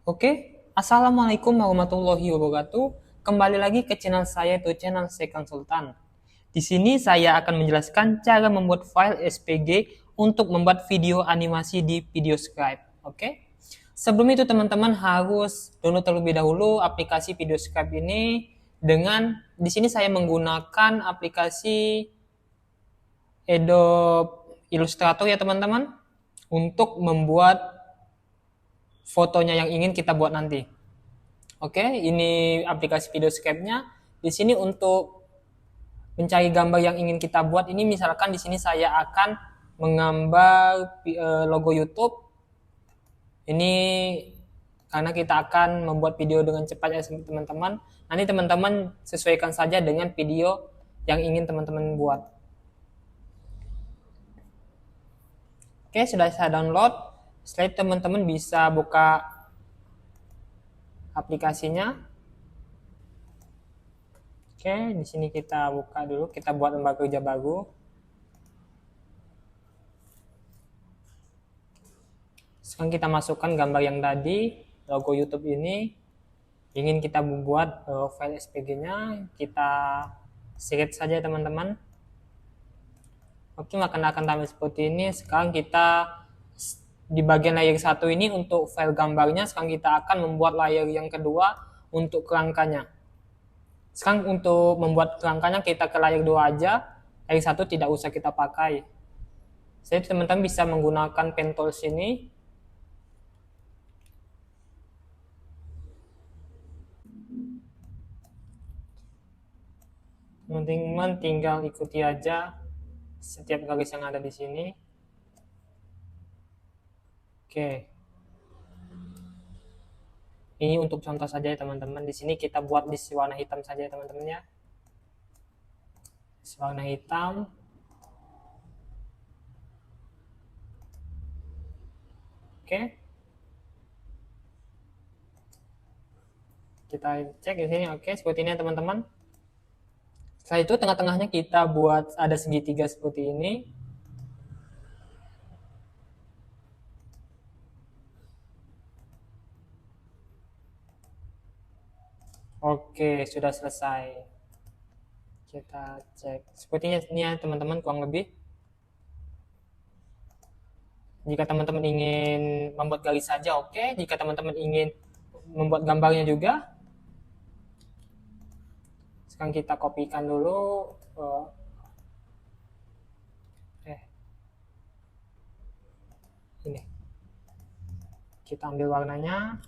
Oke, Assalamualaikum warahmatullahi wabarakatuh. Kembali lagi ke channel saya, yaitu channel Sekang Sultan. Di sini saya akan menjelaskan cara membuat file SPG untuk membuat video animasi di Videoscribe. Oke, sebelum itu teman-teman harus download terlebih dahulu aplikasi Videoscribe ini dengan di sini saya menggunakan aplikasi Adobe Illustrator ya teman-teman untuk membuat fotonya yang ingin kita buat nanti. Oke, ini aplikasi video Skype-nya. Di sini untuk mencari gambar yang ingin kita buat, ini misalkan di sini saya akan menggambar logo YouTube. Ini karena kita akan membuat video dengan cepat ya teman-teman. Nanti teman-teman sesuaikan saja dengan video yang ingin teman-teman buat. Oke, sudah saya download. Setelah itu teman-teman bisa buka aplikasinya. Oke, di sini kita buka dulu, kita buat lembar kerja baru. Sekarang kita masukkan gambar yang tadi, logo YouTube ini. Ingin kita membuat file SPG-nya, kita select saja teman-teman. Oke, maka akan tampil seperti ini. Sekarang kita di bagian layer satu ini untuk file gambarnya, sekarang kita akan membuat layer yang kedua untuk kerangkanya. Sekarang untuk membuat kerangkanya kita ke layer 2 aja, layer 1 tidak usah kita pakai. Jadi teman-teman bisa menggunakan pen tools ini. Teman-teman tinggal ikuti aja setiap garis yang ada di sini. Oke. Ini untuk contoh saja ya teman-teman. Di sini kita buat list warna hitam saja ya teman-teman ya. List warna hitam. Oke. Kita cek di sini. Oke, seperti ini ya teman-teman. Setelah itu tengah-tengahnya kita buat ada segitiga seperti ini. Oke, sudah selesai. Kita cek. Sepertinya ini ya teman-teman kurang lebih. Jika teman-teman ingin membuat garis saja, oke. Jika teman-teman ingin membuat gambarnya juga, sekarang kita kopikan dulu. Ini. Kita ambil warnanya.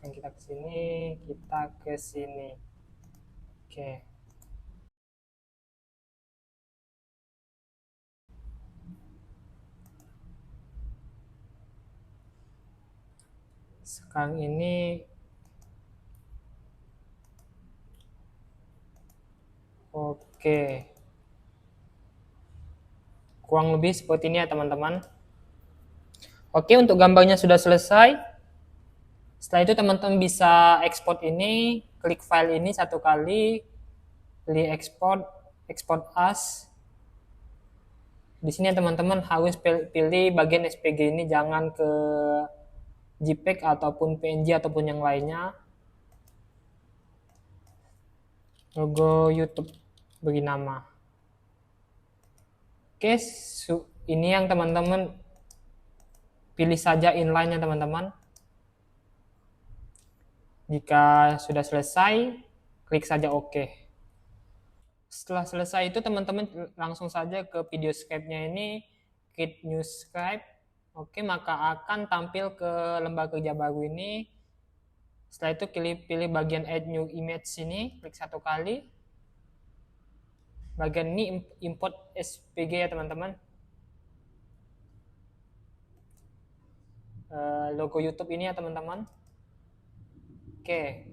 Sekarang kita ke sini, kita ke sini. Oke. Sekarang ini oke. Kurang lebih seperti ini ya teman-teman. Oke, untuk gambarnya sudah selesai. Setelah itu teman-teman bisa ekspor ini, klik file ini satu kali, pilih export, export as. Di sini teman-teman harus pilih bagian SPG ini, jangan ke JPEG ataupun PNG ataupun yang lainnya. Logo YouTube beri nama. Oke, ini yang teman-teman pilih saja inline-nya teman-teman. Jika sudah selesai, klik saja OK. Setelah selesai itu teman-teman langsung saja ke video Skype-nya ini, Create New Skype. Oke, maka akan tampil ke lembar kerja baru ini. Setelah itu pilih bagian Add New Image sini, klik satu kali. Bagian ini import SPG ya teman-teman. Logo YouTube ini ya teman-teman. Oke,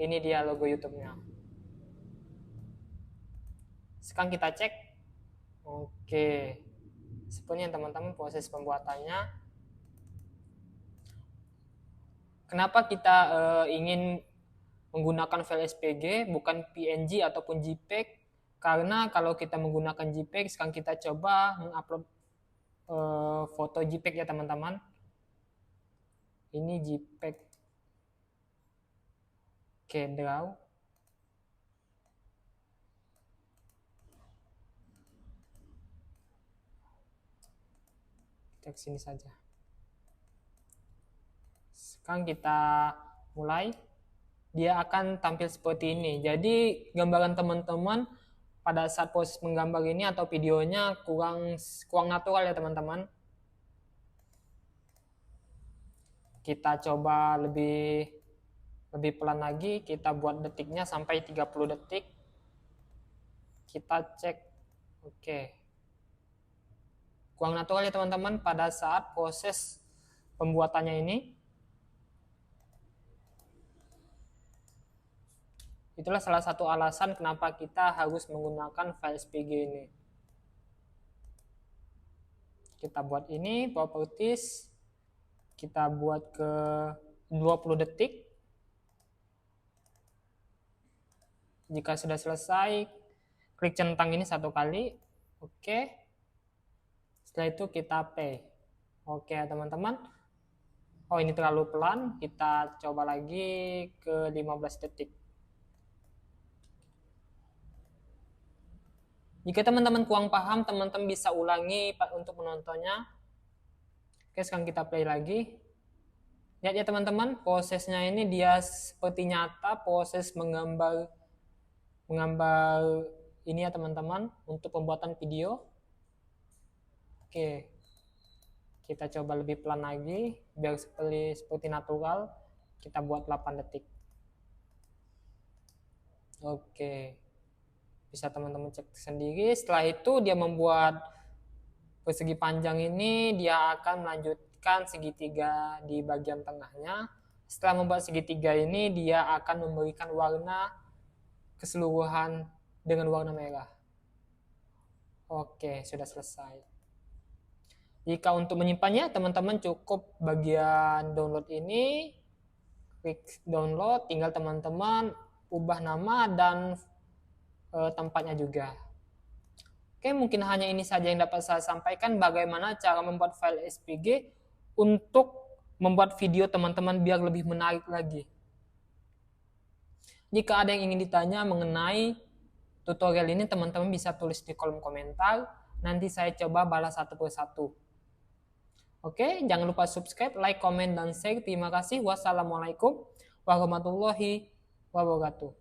ini dia logo YouTube-nya. Sekarang kita cek. Oke, sepertinya teman-teman proses pembuatannya. Kenapa kita ingin menggunakan file SPG bukan PNG ataupun JPEG? Karena kalau kita menggunakan JPEG, sekarang kita coba mengupload foto JPEG ya teman-teman. Ini JPEG. Oke, draw. Kita kesini saja. Sekarang kita mulai. Dia akan tampil seperti ini. Jadi gambaran teman-teman pada saat proses menggambar ini atau videonya kurang natural ya teman-teman. Kita coba lebih pelan lagi, kita buat detiknya sampai 30 detik. Kita cek. Oke. Kurang natural ya teman-teman pada saat proses pembuatannya ini. Itulah salah satu alasan kenapa kita harus menggunakan file SPG ini. Kita buat ini, properties. Kita buat ke 20 detik. Jika sudah selesai, klik centang ini satu kali. Oke. Setelah itu kita play. Oke teman-teman. Oh ini terlalu pelan. Kita coba lagi ke 15 detik. Jika teman-teman kurang paham, teman-teman bisa ulangi untuk menontonnya. Oke, sekarang kita play lagi. Lihat ya teman-teman, prosesnya ini dia seperti nyata, proses menggambar ini ya teman-teman, untuk pembuatan video. Oke, kita coba lebih pelan lagi, biar seperti natural. Kita buat 8 detik. Oke. Bisa teman-teman cek sendiri. Setelah itu dia membuat persegi panjang ini, dia akan melanjutkan segitiga di bagian tengahnya. Setelah membuat segitiga ini, dia akan memberikan warna keseluruhan dengan warna merah. Oke, sudah selesai. Jika untuk menyimpannya, teman-teman cukup bagian download ini, klik download, tinggal teman-teman ubah nama dan tempatnya juga. Oke, mungkin hanya ini saja yang dapat saya sampaikan bagaimana cara membuat file SPG untuk membuat video teman-teman biar lebih menarik lagi. Jika ada yang ingin ditanya mengenai tutorial ini, teman-teman bisa tulis di kolom komentar. Nanti saya coba balas satu persatu. Oke, jangan lupa subscribe, like, komen, dan share. Terima kasih. Wassalamualaikum warahmatullahi wabarakatuh.